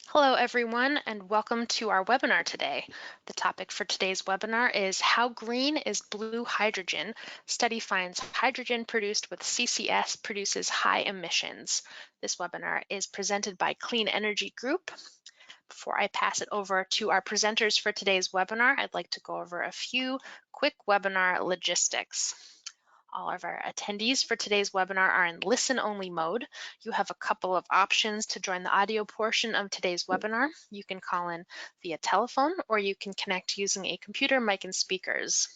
Hello, everyone, and welcome to our webinar today. The topic for today's webinar is How Green is Blue Hydrogen? Study finds hydrogen produced with CCS produces high emissions. This webinar is presented by Clean Energy Group. Before I pass it over to our presenters for today's webinar, I'd like to go over a few quick webinar logistics. All of our attendees for today's webinar are in listen-only mode. You have a couple of options to join the audio portion of today's webinar. You can call in via telephone, or you can connect using a computer, mic, and speakers.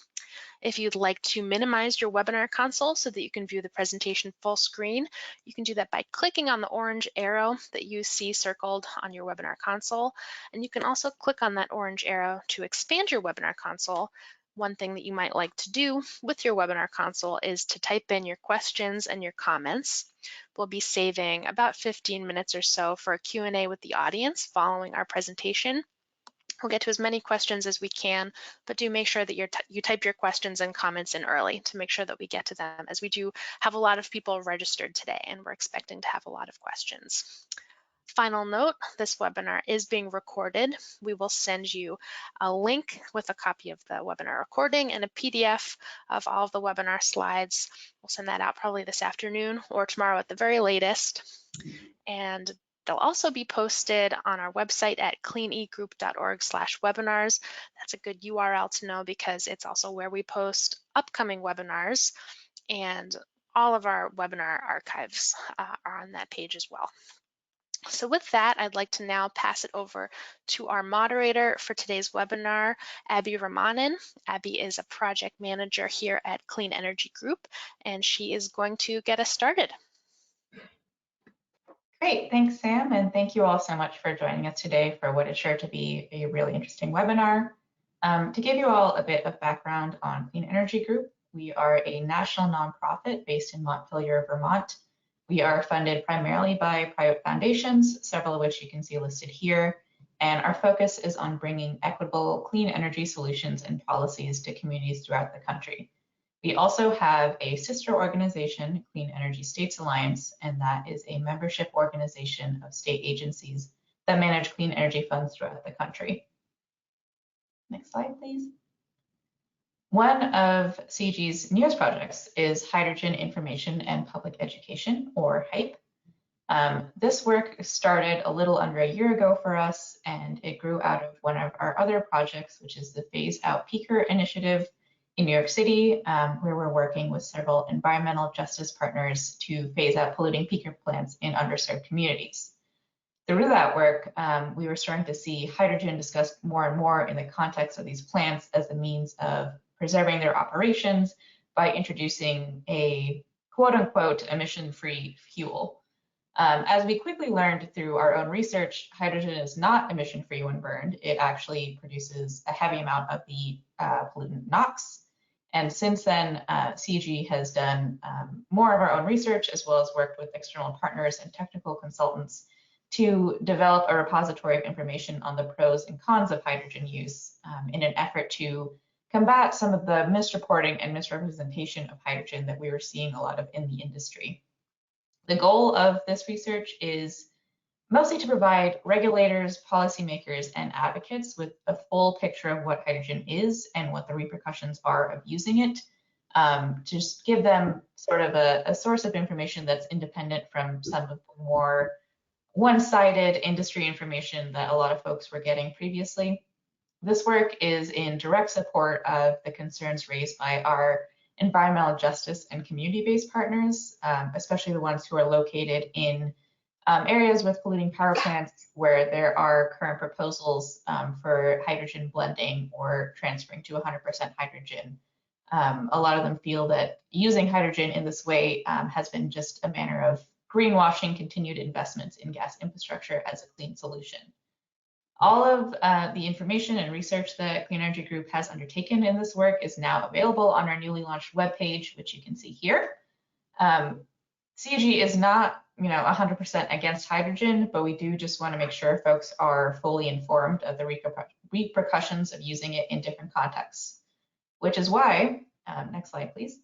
If you'd like to minimize your webinar console so that you can view the presentation full screen, you can do that by clicking on the orange arrow that you see circled on your webinar console. And you can also click on that orange arrow to expand your webinar console. One thing that you might like to do with your webinar console is to type in your questions and your comments. We'll be saving about 15 minutes or so for a Q&A with the audience following our presentation. We'll get to as many questions as we can, but do make sure that you type your questions and comments in early to make sure that we get to them, as we do have a lot of people registered today and we're expecting to have a lot of questions. Final note, this webinar is being recorded. We will send you a link with a copy of the webinar recording and a PDF of all of the webinar slides. We'll send that out probably this afternoon or tomorrow at the very latest. And they'll also be posted on our website at cleanegroup.org/webinars. That's a good URL to know because it's also where we post upcoming webinars, and all of our webinar archives are on that page as well. So with that, I'd like to now pass it over to our moderator for today's webinar, Abbe Ramanan. Abbe is a project manager here at Clean Energy Group, and she is going to get us started. Great, thanks Sam, and thank you all so much for joining us today for what is sure to be a really interesting webinar. To give you all a bit of background on Clean Energy Group, we are a national nonprofit based in Montpelier, Vermont. We are funded primarily by private foundations, several of which you can see listed here, and our focus is on bringing equitable clean energy solutions and policies to communities throughout the country. We also have a sister organization, Clean Energy States Alliance, and that is a membership organization of state agencies that manage clean energy funds throughout the country. Next slide, please. One of CEG's newest projects is Hydrogen Information and Public Education, or HYPE. This work started a little under a year ago for us, and it grew out of one of our other projects, which is the Phase Out Peaker initiative in New York City, where we're working with several environmental justice partners to phase out polluting peaker plants in underserved communities. Through that work, we were starting to see hydrogen discussed more and more in the context of these plants as a means of preserving their operations by introducing a quote-unquote emission-free fuel. As we quickly learned through our own research, hydrogen is not emission-free when burned. It actually produces a heavy amount of the pollutant NOx. And since then, CEG has done more of our own research, as well as worked with external partners and technical consultants to develop a repository of information on the pros and cons of hydrogen use in an effort to combat some of the misreporting and misrepresentation of hydrogen that we were seeing a lot of in the industry. The goal of this research is mostly to provide regulators, policymakers, and advocates with a full picture of what hydrogen is and what the repercussions are of using it, to just give them sort of a source of information that's independent from some of the more one-sided industry information that a lot of folks were getting previously. This work is in direct support of the concerns raised by our environmental justice and community-based partners, especially the ones who are located in areas with polluting power plants where there are current proposals for hydrogen blending or transferring to 100% hydrogen. A lot of them feel that using hydrogen in this way has been just a manner of greenwashing continued investments in gas infrastructure as a clean solution. All of the information and research that Clean Energy Group has undertaken in this work is now available on our newly launched webpage, which you can see here. CEG is not, 100% against hydrogen, but we do just want to make sure folks are fully informed of the repercussions of using it in different contexts, which is why, next slide, please.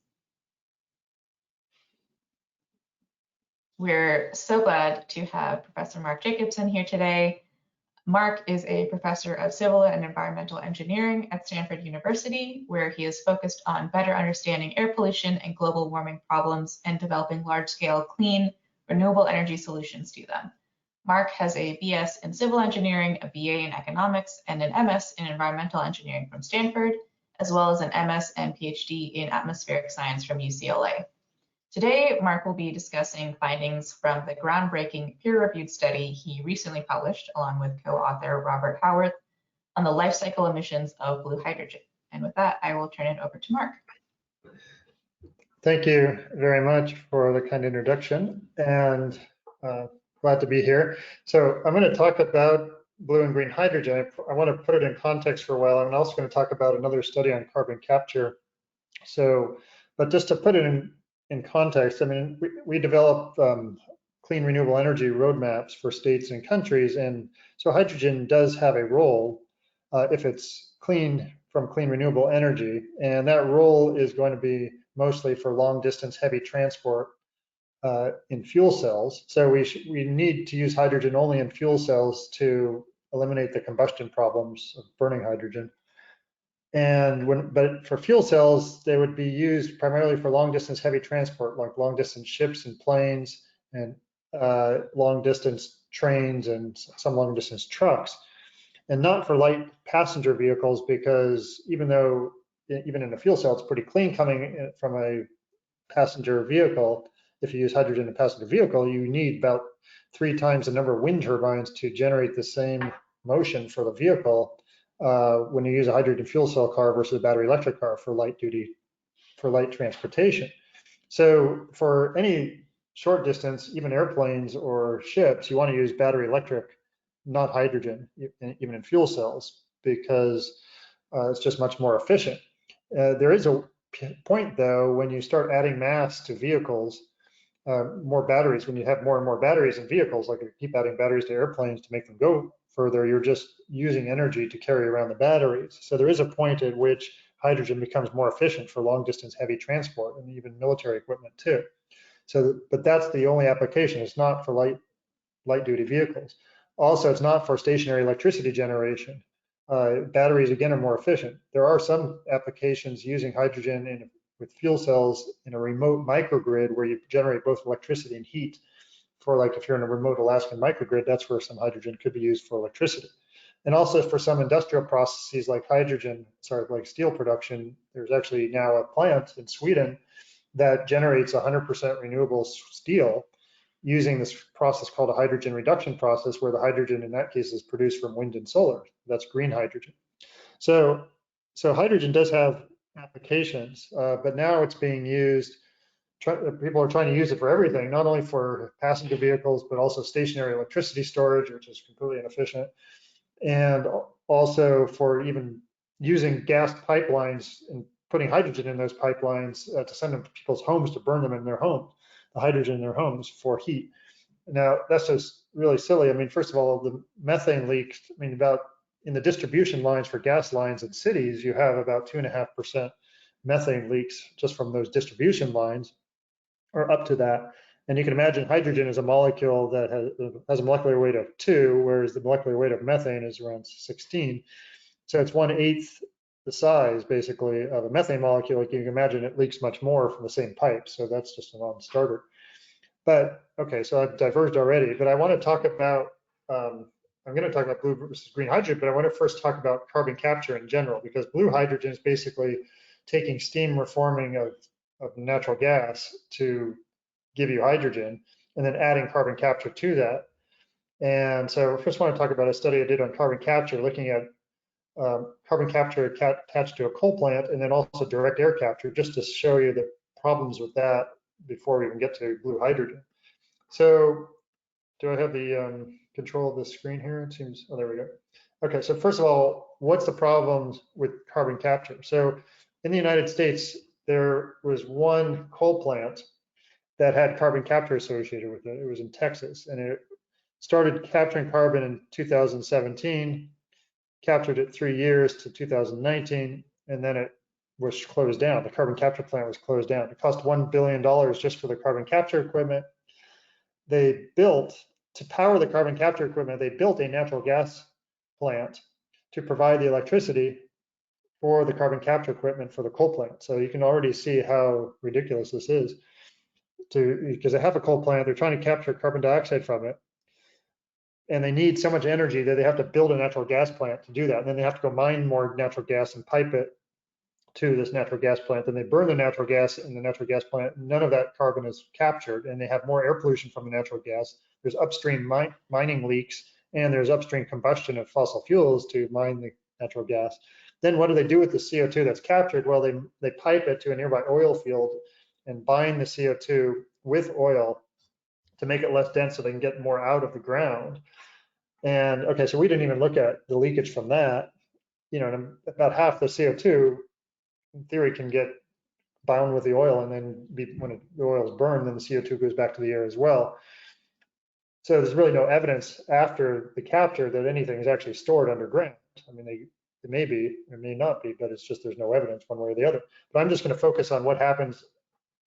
We're so glad to have Professor Mark Jacobson here today. Mark is a professor of civil and environmental engineering at Stanford University, where he is focused on better understanding air pollution and global warming problems and developing large-scale, clean, renewable energy solutions to them. Mark has a BS in civil engineering, a BA in economics, and an MS in environmental engineering from Stanford, as well as an MS and PhD in atmospheric science from UCLA. Today, Mark will be discussing findings from the groundbreaking peer-reviewed study he recently published, along with co-author Robert Howarth, on the life cycle emissions of blue hydrogen. And with that, I will turn it over to Mark. Thank you very much for the kind introduction, and glad to be here. So I'm going to talk about blue and green hydrogen. I want to put it in context for a while. I'm also going to talk about another study on carbon capture. So, but just to put it in context, I mean, we develop clean renewable energy roadmaps for states and countries, and so hydrogen does have a role if it's clean from clean renewable energy, and that role is going to be mostly for long distance heavy transport in fuel cells. So we need to use hydrogen only in fuel cells to eliminate the combustion problems of burning hydrogen. But for fuel cells, they would be used primarily for long distance heavy transport, like long distance ships and planes, and long distance trains and some long distance trucks, and not for light passenger vehicles, because even in a fuel cell, it's pretty clean coming from a passenger vehicle. If you use hydrogen in a passenger vehicle, you need about 3 times the number of wind turbines to generate the same motion for the vehicle when you use a hydrogen fuel cell car versus a battery electric car for light transportation. So for any short distance, even airplanes or ships, you want to use battery electric, not hydrogen, even in fuel cells, because it's just much more efficient. There is a point though, when you start adding mass to vehicles, more batteries, when you have more and more batteries in vehicles, like if you keep adding batteries to airplanes to make them go further, you're just using energy to carry around the batteries. So there is a point at which hydrogen becomes more efficient for long distance heavy transport and even military equipment too. So, but that's the only application. It's not for light duty vehicles. Also, it's not for stationary electricity generation. Batteries, again, are more efficient. There are some applications using hydrogen with fuel cells in a remote microgrid where you generate both electricity and heat. For like if you're in a remote Alaskan microgrid, that's where some hydrogen could be used for electricity. And also for some industrial processes like like steel production, there's actually now a plant in Sweden that generates 100% renewable steel using this process called a hydrogen reduction process, where the hydrogen in that case is produced from wind and solar. That's green hydrogen. So hydrogen does have applications, but now it's being used. People are trying to use it for everything, not only for passenger vehicles, but also stationary electricity storage, which is completely inefficient, and also for even using gas pipelines and putting hydrogen in those pipelines to send them to people's homes to burn them in their homes, the hydrogen in their homes for heat. Now, that's just really silly. I mean, first of all, the methane leaks, I mean, in the distribution lines for gas lines in cities, you have about 2.5% methane leaks just from those distribution lines, or up to that. And you can imagine hydrogen is a molecule that has a molecular weight of 2, whereas the molecular weight of methane is around 16. So it's 1/8 the size, basically, of a methane molecule. Like you can imagine, it leaks much more from the same pipe. So that's just a non-starter. But okay, so I've diverged already, but I want to talk about, I'm going to talk about blue versus green hydrogen, but I want to first talk about carbon capture in general, because blue hydrogen is basically taking steam reforming of natural gas to give you hydrogen, and then adding carbon capture to that. And so first I want to talk about a study I did on carbon capture, looking at carbon capture attached to a coal plant, and then also direct air capture, just to show you the problems with that before we even get to blue hydrogen. So do I have the control of the screen here? It seems, oh, there we go. Okay, so first of all, what's the problems with carbon capture? So in the United States, there was one coal plant that had carbon capture associated with it. It was in Texas, and it started capturing carbon in 2017, captured it 3 years to 2019, and then it was closed down. The carbon capture plant was closed down. It cost $1 billion just for the carbon capture equipment. They built, to power the carbon capture equipment, they built a natural gas plant to provide the electricity for the carbon capture equipment for the coal plant. So you can already see how ridiculous this is. Because they have a coal plant, they're trying to capture carbon dioxide from it, and they need so much energy that they have to build a natural gas plant to do that. And then they have to go mine more natural gas and pipe it to this natural gas plant. Then they burn the natural gas in the natural gas plant. None of that carbon is captured, and they have more air pollution from the natural gas. There's upstream mining leaks, and there's upstream combustion of fossil fuels to mine the natural gas. Then what do they do with the CO2 that's captured? Well, they pipe it to a nearby oil field and bind the CO2 with oil to make it less dense so they can get more out of the ground. And okay, so we didn't even look at the leakage from that. You know, about half the CO2 in theory can get bound with the oil, and then when the oil is burned, then the CO2 goes back to the air as well. So there's really no evidence after the capture that anything is actually stored underground. I mean, it may be, it may not be, but it's just there's no evidence one way or the other. But I'm just going to focus on what happens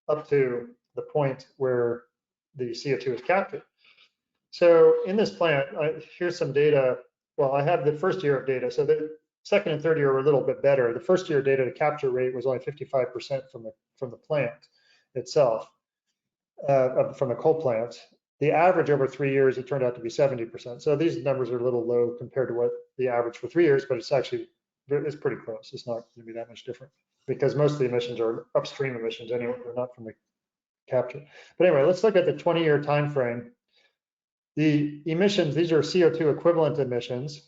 up to the point where the CO2 is captured. So in this plant, here's some data. Well, I have the first year of data. So the second and third year were a little bit better. The first year data, the capture rate was only 55% from the plant itself, from the coal plant. The average over 3 years, it turned out to be 70%. So these numbers are a little low compared to what the average for 3 years, but it's actually, it's pretty close. It's not going to be that much different because most of the emissions are upstream emissions anyway. They're not from the capture. But anyway, let's look at the 20-year time frame. The emissions, these are CO2 equivalent emissions.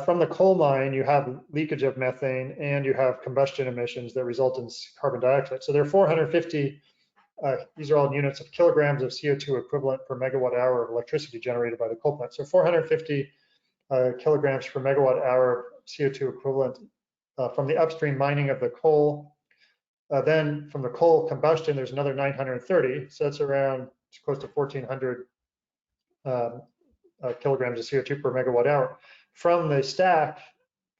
From the coal mine, you have leakage of methane and you have combustion emissions that result in carbon dioxide. So there are 450, these are all units of kilograms of CO2 equivalent per megawatt hour of electricity generated by the coal plant. So 450 kilograms per megawatt hour CO2 equivalent from the upstream mining of the coal. Then from the coal combustion, there's another 930. So that's around, it's close to 1,400 kilograms of CO2 per megawatt hour. From the stack,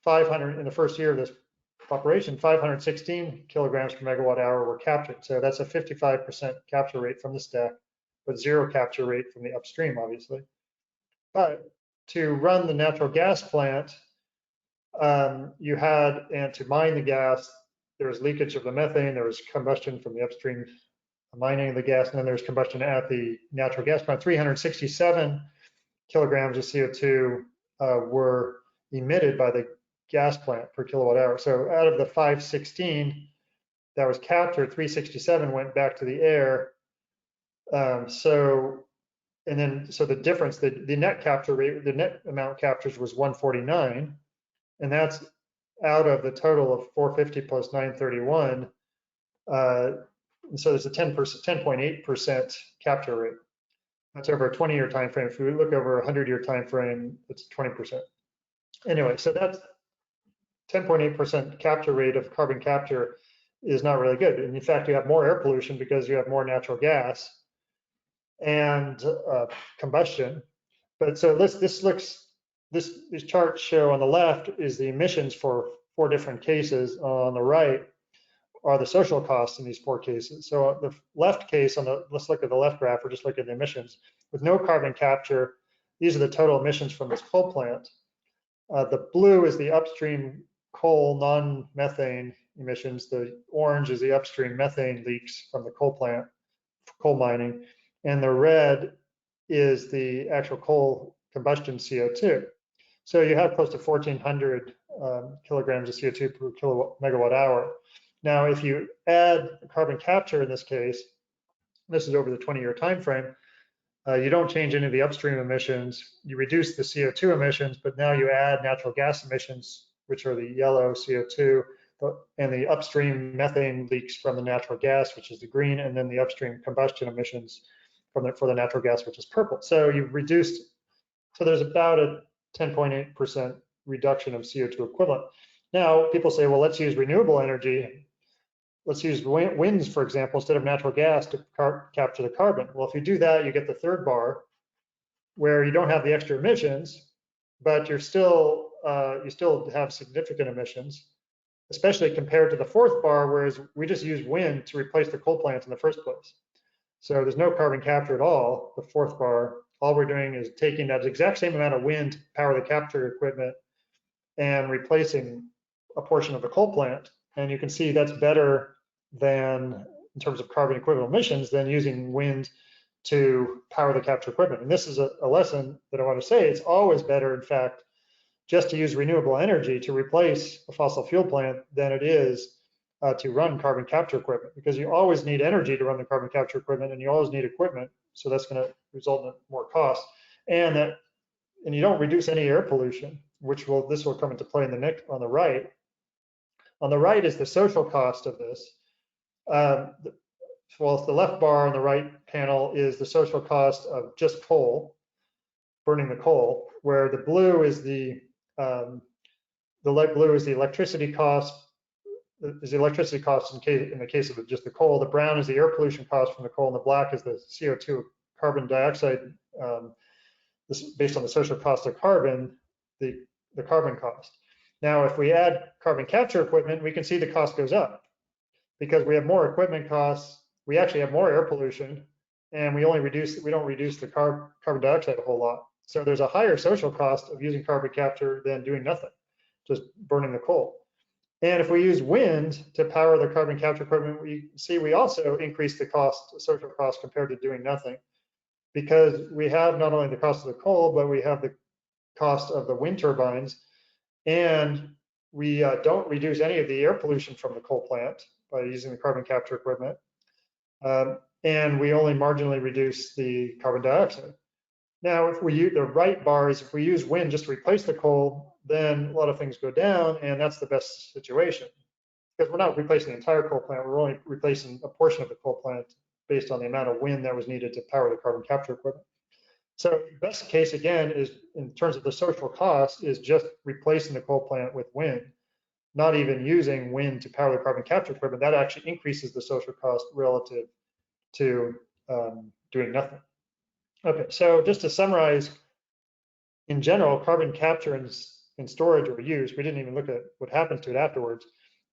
500 in the first year of this operation, 516 kilograms per megawatt hour were captured. So that's a 55% capture rate from the stack, but zero capture rate from the upstream, obviously. But to run the natural gas plant, you had, and to mine the gas, there was leakage of the methane, there was combustion from the upstream mining of the gas, and then there's combustion at the natural gas plant. 367 kilograms of CO2 were emitted by the gas plant per kilowatt hour. So out of the 516 that was captured, 367 went back to the air. So the difference, the net capture rate, the net amount captured was 149, and that's out of the total of 450 plus 931. So there's a 10.8% capture rate. That's over a 20-year time frame. If we look over a 100-year time frame, it's 20%. Anyway, so that's 10.8% capture rate of carbon capture is not really good. And in fact, you have more air pollution because you have more natural gas and combustion. But so these charts show on the left is the emissions for 4 different cases. On the right are the social costs in these 4 cases. So the left case, let's look at the left graph, or just look at the emissions. With no carbon capture, these are the total emissions from this coal plant. The blue is the upstream coal non-methane emissions. The orange is the upstream methane leaks from the coal plant, coal mining. And the red is the actual coal combustion CO2. So you have close to 1,400 kilograms of CO2 per megawatt hour. Now, if you add carbon capture in this case, this is over the 20-year time frame, you don't change any of the upstream emissions. You reduce the CO2 emissions, but now you add natural gas emissions, which are the yellow CO2, and the upstream methane leaks from the natural gas, which is the green, and then the upstream combustion emissions for the natural gas, which is purple. So you've reduced, so there's about a 10.8% reduction of CO2 equivalent. Now, people say, well, let's use renewable energy. Let's use winds, for example, instead of natural gas to capture the carbon. Well, if you do that, you get the third bar where you don't have the extra emissions, but you still have significant emissions, especially compared to the fourth bar, whereas we just use wind to replace the coal plants in the first place. So there's no carbon capture at all, the fourth bar. all we're doing is taking that exact same amount of wind to power the capture equipment and replacing a portion of the coal plant. And you can see that's better than, in terms of carbon equivalent emissions, than using wind to power the capture equipment. And this is a lesson that I want to say. It's always better, in fact, just to use renewable energy to replace a fossil fuel plant than it is to run carbon capture equipment, because you always need energy to run the carbon capture equipment, and you always need equipment. So that's going to result in more cost, and you don't reduce any air pollution, which this will come into play in the next on the right. On the right is the social cost of this. Well, the left bar on the right panel is the social cost of just coal, burning the coal, where the blue is the light blue is the electricity cost. In the case of just the coal. The brown is the air pollution cost from the coal, and the black is the CO2 carbon dioxide. This is based on the social cost of carbon, the carbon cost. Now, if we add carbon capture equipment, we can see the cost goes up because we have more equipment costs. We actually have more air pollution, and we don't reduce the carbon dioxide a whole lot. So there's a higher social cost of using carbon capture than doing nothing, just burning the coal. And if we use wind to power the carbon capture equipment, we also increase the social cost compared to doing nothing, because we have not only the cost of the coal, but we have the cost of the wind turbines, and we don't reduce any of the air pollution from the coal plant by using the carbon capture equipment, and we only marginally reduce the carbon dioxide. Now, if we use the right bars, if we use wind just to replace the coal, then a lot of things go down, and that's the best situation, because we're not replacing the entire coal plant. We're only replacing a portion of the coal plant based on the amount of wind that was needed to power the carbon capture equipment. So the best case, again, is in terms of the social cost, is just replacing the coal plant with wind, not even using wind to power the carbon capture equipment. That actually increases the social cost relative to doing nothing. Okay, so just to summarize, in general, carbon capture and storage or use, we didn't even look at what happens to it afterwards,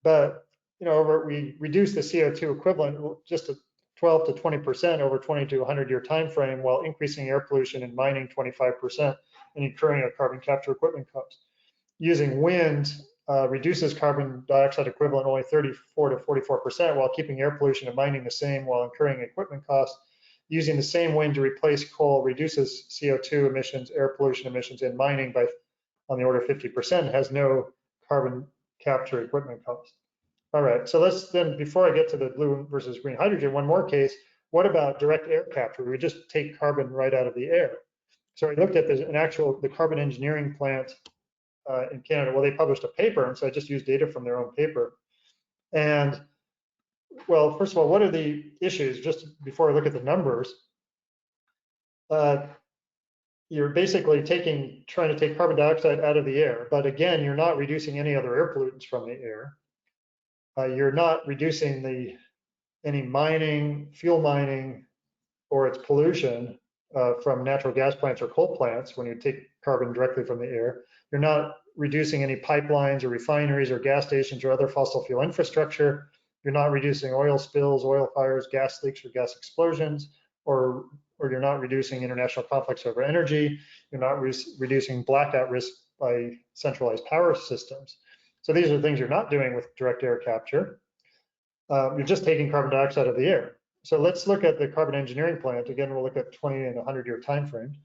but we reduce the CO2 equivalent just to 12 to 20% over 20 to 100-year time frame, while increasing air pollution and mining 25% and incurring a carbon capture equipment cost. Using wind reduces carbon dioxide equivalent only 34 to 44%, while keeping air pollution and mining the same while incurring equipment costs. Using the same wind to replace coal reduces CO2 emissions, air pollution emissions, and mining by on the order of 50%, has no carbon capture equipment cost. All right, so let's then, before I get to the blue versus green hydrogen, one more case. What about direct air capture? We just take carbon right out of the air. So I looked at the carbon engineering plant in Canada. Well, they published a paper, and so I just used data from their own paper. And well, first of all, what are the issues? Just before I look at the numbers, you're basically trying to take carbon dioxide out of the air, but again, you're not reducing any other air pollutants from the air. You're not reducing any mining, fuel mining, or its pollution from natural gas plants or coal plants when you take carbon directly from the air. You're not reducing any pipelines or refineries or gas stations or other fossil fuel infrastructure. You're not reducing oil spills, oil fires, gas leaks, or gas explosions, or you're not reducing international conflicts over energy. You're not reducing blackout risk by centralized power systems. So these are things you're not doing with direct air capture. You're just taking carbon dioxide out of the air. So let's look at the carbon engineering plant. Again, we'll look at 20 and 100-year time frame.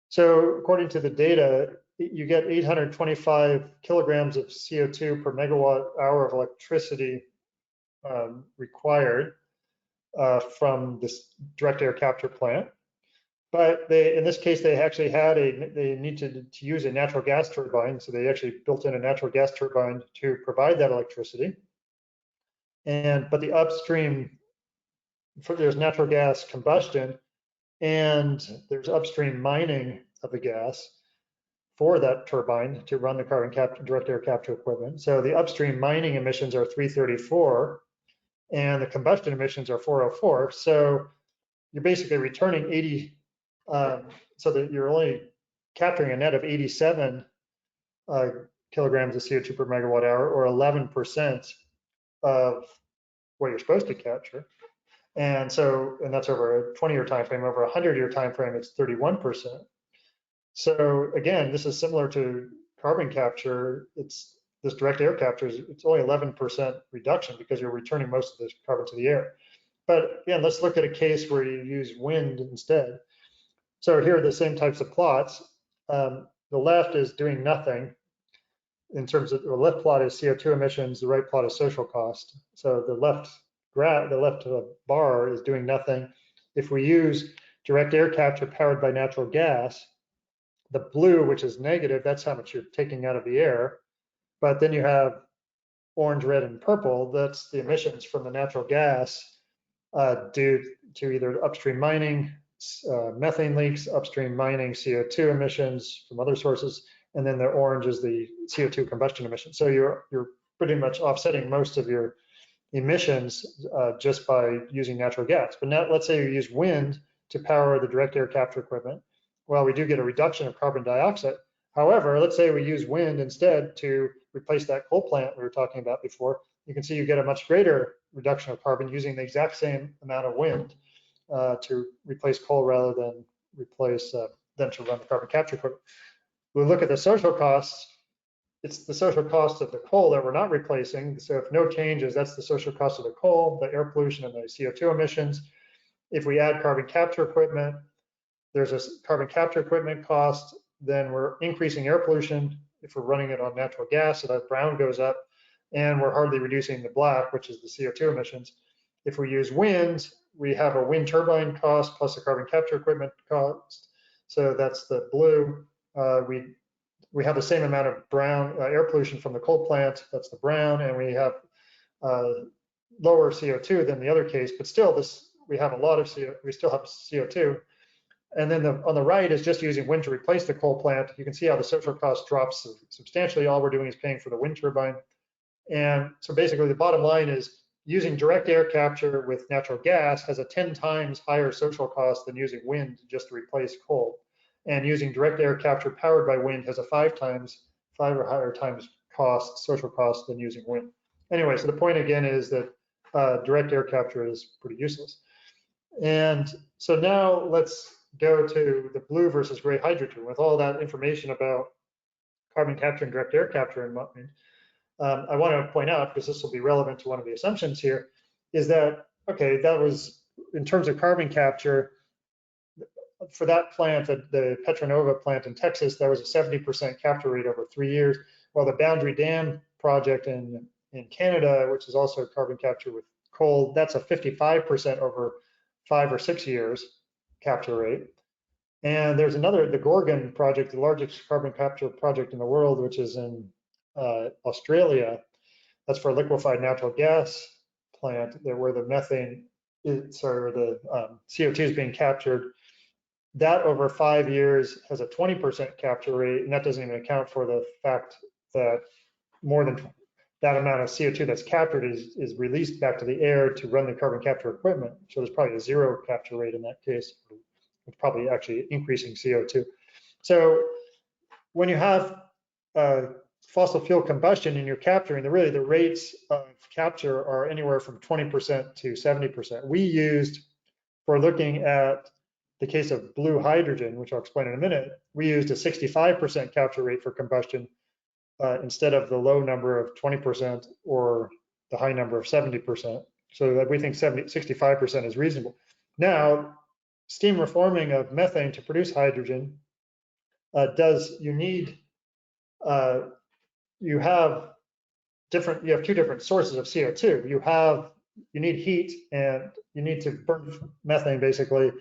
So according to the data, you get 825 kilograms of CO2 per megawatt hour of electricity required from this direct air capture plant. But in this case, they actually they needed to use a natural gas turbine. So they actually built in a natural gas turbine to provide that electricity. But the upstream, there's natural gas combustion, and there's upstream mining of the gas for that turbine to run the direct air capture equipment. So the upstream mining emissions are 334, and the combustion emissions are 404. So you're basically returning 80, so that you're only capturing a net of 87 kilograms of CO2 per megawatt hour, or 11% of what you're supposed to capture. And that's over a 20-year time frame. Over a 100-year time frame, it's 31%. So again, this is similar to carbon capture. It's this direct air capture it's only 11% reduction because you're returning most of the carbon to the air. But again, let's look at a case where you use wind instead. So here are the same types of plots. The left is doing nothing in terms of the left plot is CO2 emissions, the right plot is social cost. So the left bar is doing nothing. If we use direct air capture powered by natural gas, the blue, which is negative, that's how much you're taking out of the air. But then you have orange, red, and purple. That's the emissions from the natural gas due to either upstream mining, methane leaks, upstream mining, CO2 emissions from other sources, and then the orange is the CO2 combustion emissions. So you're pretty much offsetting most of your emissions just by using natural gas. But now let's say you use wind to power the direct air capture equipment. Well, we do get a reduction of carbon dioxide. However, let's say we use wind instead to replace that coal plant we were talking about before. You can see you get a much greater reduction of carbon using the exact same amount of wind to replace coal rather than to run the carbon capture equipment. We look at the social costs. It's the social cost of the coal that we're not replacing. So if no changes, that's the social cost of the coal, the air pollution and the CO2 emissions. If we add carbon capture equipment, there's a carbon capture equipment cost, then we're increasing air pollution if we're running it on natural gas, so that brown goes up, and we're hardly reducing the black, which is the CO2 emissions. If we use wind, we have a wind turbine cost plus the carbon capture equipment cost, so that's the blue. We have the same amount of brown air pollution from the coal plant, that's the brown, and we have lower CO2 than the other case, but still we have a lot of CO2, we still have CO2. And then on the right is just using wind to replace the coal plant. You can see how the social cost drops substantially. All we're doing is paying for the wind turbine. And so basically the bottom line is using direct air capture with natural gas has a 10 times higher social cost than using wind just to replace coal. And using direct air capture powered by wind has a 5 or higher times social cost than using wind. Anyway, so the point again is that direct air capture is pretty useless. And so now let's go to the blue versus gray hydrogen. With all that information about carbon capture and direct air capture in mind, I want to point out, because this will be relevant to one of the assumptions here, is that, okay, that was, in terms of carbon capture, for that plant, the Petronova plant in Texas, there was a 70% capture rate over 3 years, while the Boundary Dam project in Canada, which is also carbon capture with coal, that's a 55% over 5 or 6 years capture rate. And there's another, the Gorgon project, the largest carbon capture project in the world, which is in Australia. That's for a liquefied natural gas plant where the methane, the CO2 is being captured. That over 5 years has a 20% capture rate, and that doesn't even account for the fact that more than that amount of CO2 that's captured is released back to the air to run the carbon capture equipment. So there's probably a 0 capture rate in that case. It's probably actually increasing CO2. So when you have fossil fuel combustion and you're capturing, the rates of capture are anywhere from 20% to 70%. We used, for looking at the case of blue hydrogen, which I'll explain in a minute, we used a 65% capture rate for combustion instead of the low number of 20% or the high number of 70%. So that we think 65% is reasonable. Now, steam reforming of methane to produce hydrogen you have 2 different sources of CO2. You need heat, and you need to burn methane basically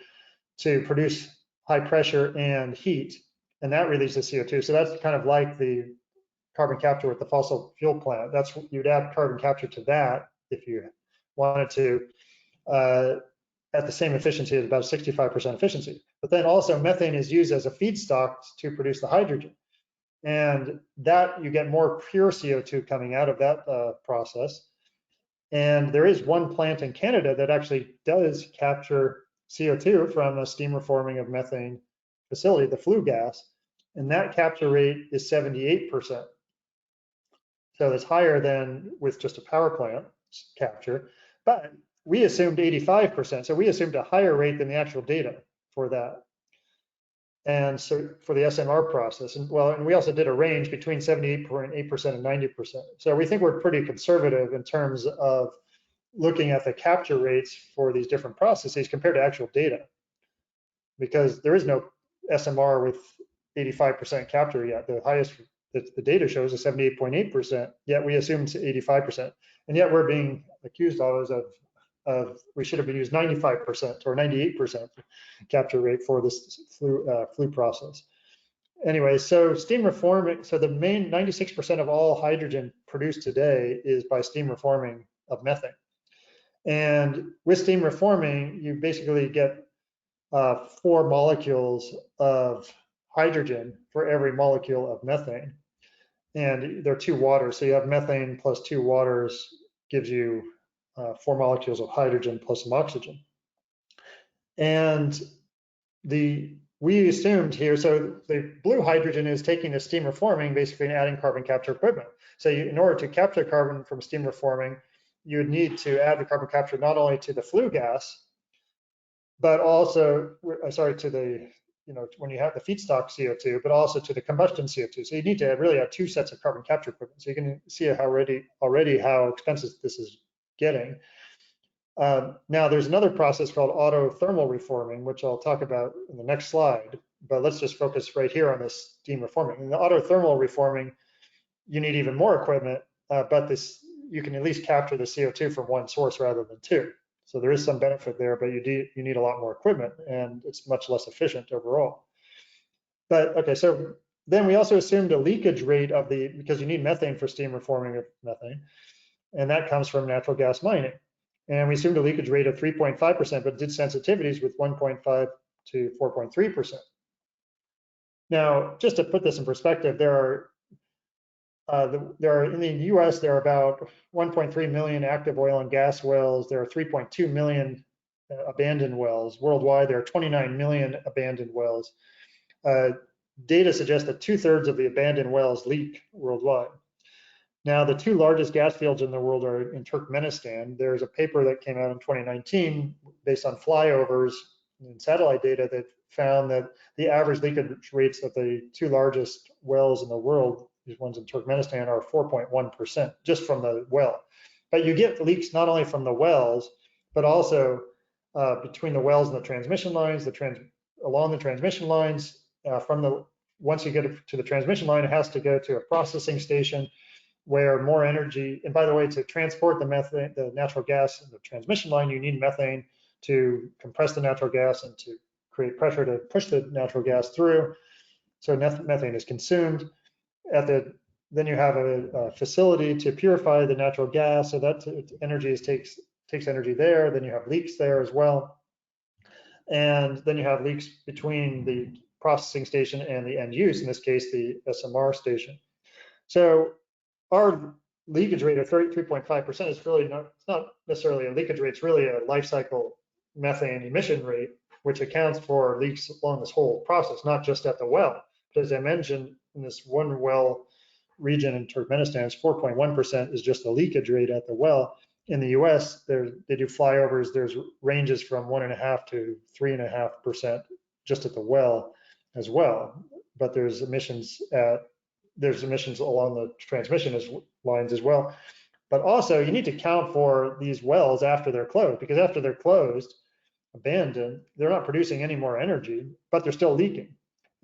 to produce high pressure and heat, and that releases CO2. So that's kind of like the carbon capture with the fossil fuel plant. That's, you'd add carbon capture to that if you wanted to, at the same efficiency, at about 65% efficiency. But then also methane is used as a feedstock to produce the hydrogen. And that you get more pure CO2 coming out of that process. And there is one plant in Canada that actually does capture CO2 from a steam reforming of methane facility, the flue gas, and that capture rate is 78%. So it's higher than with just a power plant capture, but we assumed 85%. So we assumed a higher rate than the actual data for that. And so for the SMR process, and we also did a range between 78.8% and 90%. So we think we're pretty conservative in terms of looking at the capture rates for these different processes compared to actual data, because there is no SMR with 85% capture yet. The highest that the data shows is 78.8%, yet we assumed 85%. And yet we're being accused of we should have been used 95% or 98% capture rate for this flue process. Anyway, so steam reforming, so the main 96% of all hydrogen produced today is by steam reforming of methane. And with steam reforming, you basically get 4 molecules of hydrogen for every molecule of methane. And there are 2 waters, so you have methane plus 2 waters gives you 4 molecules of hydrogen plus some oxygen. And we assumed here, so the blue hydrogen is taking the steam reforming basically and adding carbon capture equipment. So in order to capture carbon from steam reforming, you would need to add the carbon capture not only to the flue gas, but also, to the, when you have the feedstock CO2, but also to the combustion CO2. So you need to really have 2 sets of carbon capture equipment. So you can see how already how expensive this is getting. Now there's another process called autothermal reforming, which I'll talk about in the next slide, but let's just focus right here on this steam reforming. In the autothermal reforming, you need even more equipment, but you can at least capture the CO2 from 1 source rather than 2. So there is some benefit there, but you need a lot more equipment, and it's much less efficient overall. But okay, so then we also assumed a leakage rate of because you need methane for steam reforming of methane, and that comes from natural gas mining. And we assumed a leakage rate of 3.5%, but did sensitivities with 1.5 to 4.3%. Now, just to put this in perspective, there are in the US, there are about 1.3 million active oil and gas wells. There are 3.2 million abandoned wells. Worldwide, there are 29 million abandoned wells. Data suggests that 2/3 of the abandoned wells leak worldwide. Now, the 2 largest gas fields in the world are in Turkmenistan. There's a paper that came out in 2019 based on flyovers and satellite data that found that the average leakage rates of the 2 largest wells in the world, these ones in Turkmenistan, are 4.1% just from the well. But you get leaks not only from the wells, but also between the wells and the transmission lines, along the transmission lines. Once you get to the transmission line, it has to go to a processing station where more energy, and by the way, to transport the natural gas in the transmission line, you need methane to compress the natural gas and to create pressure to push the natural gas through. So methane is consumed. Then you have a facility to purify the natural gas, so that energy takes energy there. Then you have leaks there as well. And then you have leaks between the processing station and the end use, in this case, the SMR station. So our leakage rate of 33.5% is really it's not necessarily a leakage rate, it's really a life cycle methane emission rate, which accounts for leaks along this whole process, not just at the well. But as I mentioned, in this 1 well region in Turkmenistan, 4.1% is just the leakage rate at the well. In the US, they do flyovers, there's ranges from 1.5 to 3.5% just at the well as well. But there's emissions along the transmission lines as well. But also you need to count for these wells after they're closed, because after they're closed, abandoned, they're not producing any more energy, but they're still leaking.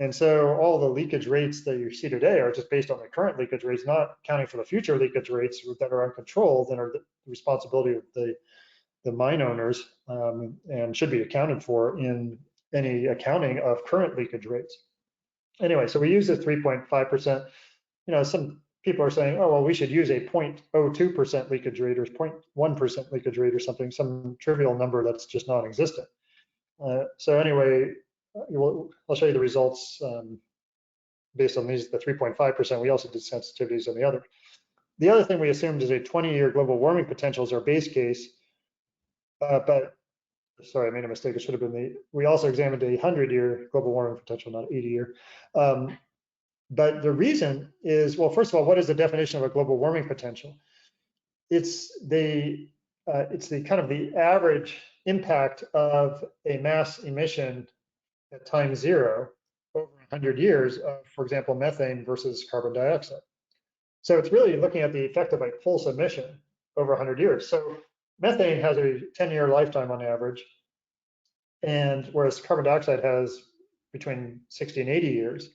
And so all the leakage rates that you see today are just based on the current leakage rates, not counting for the future leakage rates that are uncontrolled and are the responsibility of the mine owners, and should be accounted for in any accounting of current leakage rates. Anyway, so we use the 3.5%. Some people are saying, oh, well, we should use a 0.02% leakage rate or 0.1% leakage rate or something, some trivial number that's just non-existent. So anyway, I'll show you the results based on the 3.5%. We also did sensitivities on the other. The other thing we assumed is a 20-year global warming potential is our base case. But sorry, I made a mistake. It should have been we also examined a 100-year global warming potential, not 80-year. But the reason is, well, first of all, what is the definition of a global warming potential? It's it's the kind of the average impact of a mass emission at time zero over 100 years of, for example, methane versus carbon dioxide. So it's really looking at the effect of a pulse emission over 100 years. So methane has a 10-year lifetime on average, and whereas carbon dioxide has between 60 and 80 years.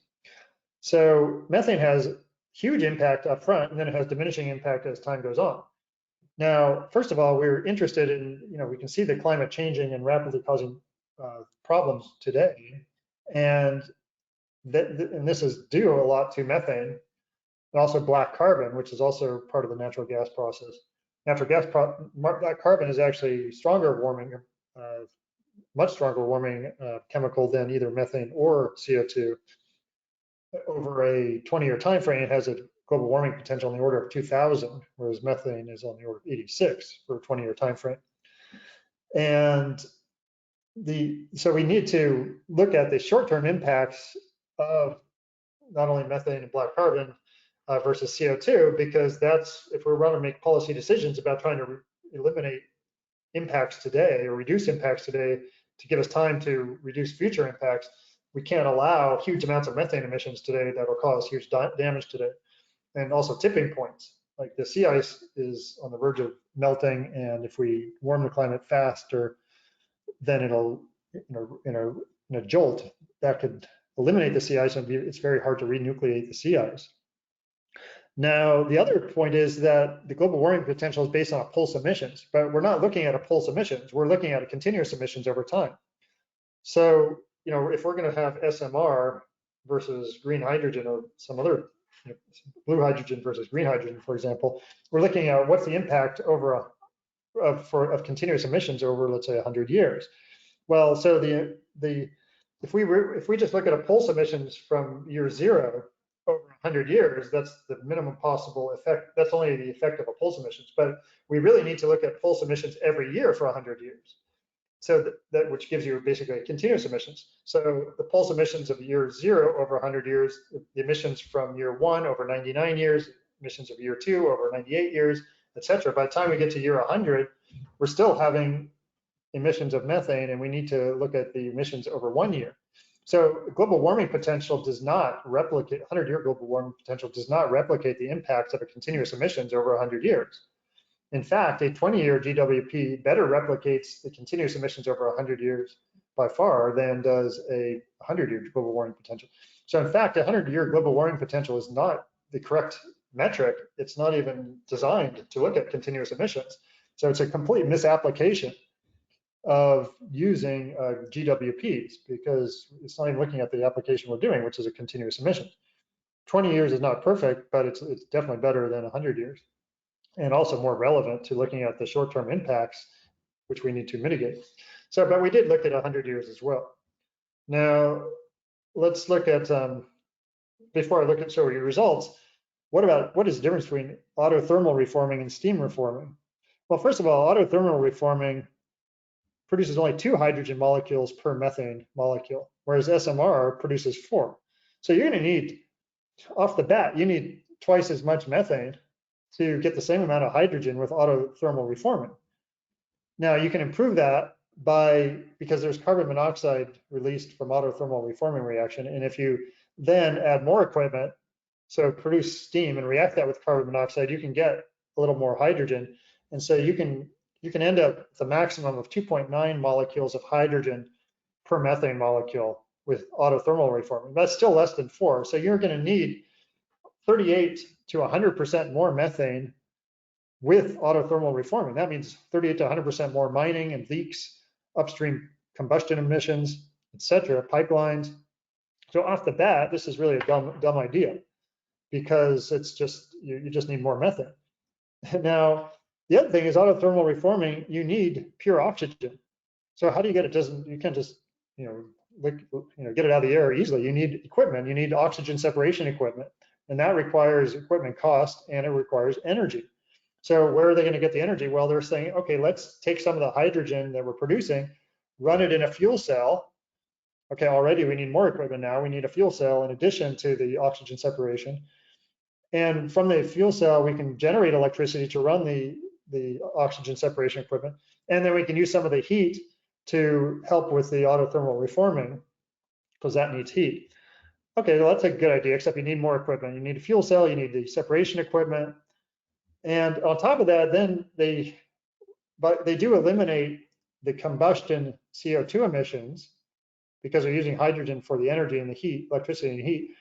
So methane has huge impact up front, and then it has diminishing impact as time goes on. Now, first of all, we're interested in, we can see the climate changing and rapidly causing problems today, and this is due a lot to methane, and also black carbon, which is also part of the natural gas process. Black carbon is actually stronger warming, much stronger warming chemical than either methane or CO2. Over a 20-year time frame, it has a global warming potential in the order of 2,000, whereas methane is on the order of 86 for a 20-year time frame. And so we need to look at the short-term impacts of not only methane and black carbon versus CO2, because that's, if we're going to make policy decisions about trying to eliminate impacts today or reduce impacts today to give us time to reduce future impacts, we can't allow huge amounts of methane emissions today that will cause huge damage today. And also tipping points, like the sea ice is on the verge of melting, and if we warm the climate faster, then it'll, in a jolt, that could eliminate the sea ice, and it's very hard to renucleate the sea ice. Now, the other point is that the global warming potential is based on pulse emissions, but we're not looking at a pulse emissions. We're looking at a continuous emissions over time. So, if we're going to have SMR versus green hydrogen or some other blue hydrogen versus green hydrogen, for example, we're looking at what's the impact over of continuous emissions over, let's say, 100 years. Well, so if we just look at a pulse emissions from year zero over 100 years, that's the minimum possible effect. That's only the effect of a pulse emissions, but we really need to look at pulse emissions every year for 100 years. So that which gives you basically continuous emissions. So the pulse emissions of year zero over 100 years, the emissions from year one over 99 years, emissions of year two over 98 years, et cetera. By the time we get to year 100, we're still having emissions of methane, and we need to look at the emissions over 1 year. So global warming potential does not replicate, 100-year global warming potential does not replicate the impacts of a continuous emissions over 100 years. In fact, a 20-year GWP better replicates the continuous emissions over 100 years by far than does a 100-year global warming potential. So in fact, a 100-year global warming potential is not the correct metric. It's not even designed to look at continuous emissions. So it's a complete misapplication of using GWPs, because it's not even looking at the application we're doing, which is a continuous emission. 20 years is not perfect, but it's definitely better than 100 years. And also more relevant to looking at the short-term impacts, which we need to mitigate. So, but we did look at 100 years as well. Now, let's look at, before I show you results, what is the difference between autothermal reforming and steam reforming? Well, first of all, autothermal reforming produces only 2 hydrogen molecules per methane molecule, whereas SMR produces 4. So you're going to need, off the bat, you need twice as much methane to get the same amount of hydrogen with autothermal reforming. Now you can improve that because there's carbon monoxide released from autothermal reforming reaction, and if you then add more equipment, so produce steam and react that with carbon monoxide, you can get a little more hydrogen, and so you can end up with a maximum of 2.9 molecules of hydrogen per methane molecule with autothermal reforming. That's still less than 4, so you're going to need 38 to 100% more methane with autothermal reforming. That means 38 to 100% more mining and leaks, upstream combustion emissions, etc., pipelines. So off the bat, this is really a dumb idea, because it's just, you just need more methane. Now, the other thing is autothermal reforming, you need pure oxygen. So how do you get it? You can't just, get it out of the air easily. You need equipment. You need oxygen separation equipment. And that requires equipment cost, and it requires energy. So where are they going to get the energy? Well, they're saying, okay, let's take some of the hydrogen that we're producing, run it in a fuel cell. Okay, already we need more equipment now. We need a fuel cell in addition to the oxygen separation. And from the fuel cell, we can generate electricity to run the the oxygen separation equipment. And then we can use some of the heat to help with the autothermal reforming, because that needs heat. Okay, well, that's a good idea, except you need more equipment. You need a fuel cell, you need the separation equipment. And on top of that, then they do eliminate the combustion CO2 emissions because they're using hydrogen for the energy and the heat, electricity and heat.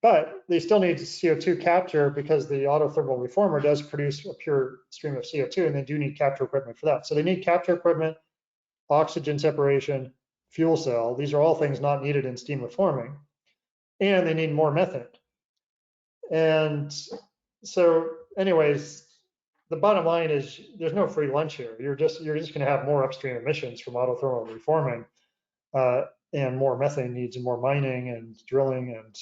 But they still need CO2 capture because the autothermal reformer does produce a pure stream of CO2, and they do need capture equipment for that. So they need capture equipment, oxygen separation, fuel cell. These are all things not needed in steam reforming. And they need more methane. And so anyways, the bottom line is there's no free lunch here. You're just going to have more upstream emissions from autothermal reforming, and more methane needs, and more mining and drilling and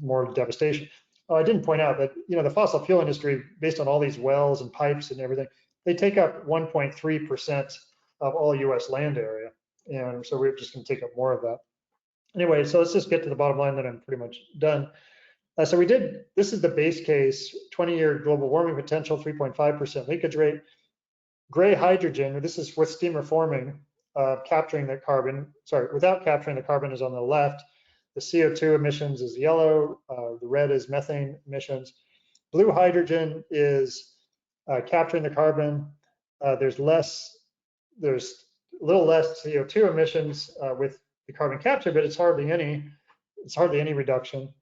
more devastation. I didn't point out that the fossil fuel industry, based on all these wells and pipes and everything, they take up 1.3% of all U.S. land area, and so we're just going to take up more of that. Anyway, so let's just get to the bottom line, then I'm pretty much done. So this is the base case, 20-year global warming potential, 3.5% leakage rate. Gray hydrogen, this is with steam reforming, capturing the carbon, without capturing the carbon is on the left. The CO2 emissions is yellow, the red is methane emissions. Blue hydrogen is capturing the carbon. There's a little less CO2 emissions with the carbon capture, but it's hardly any reduction.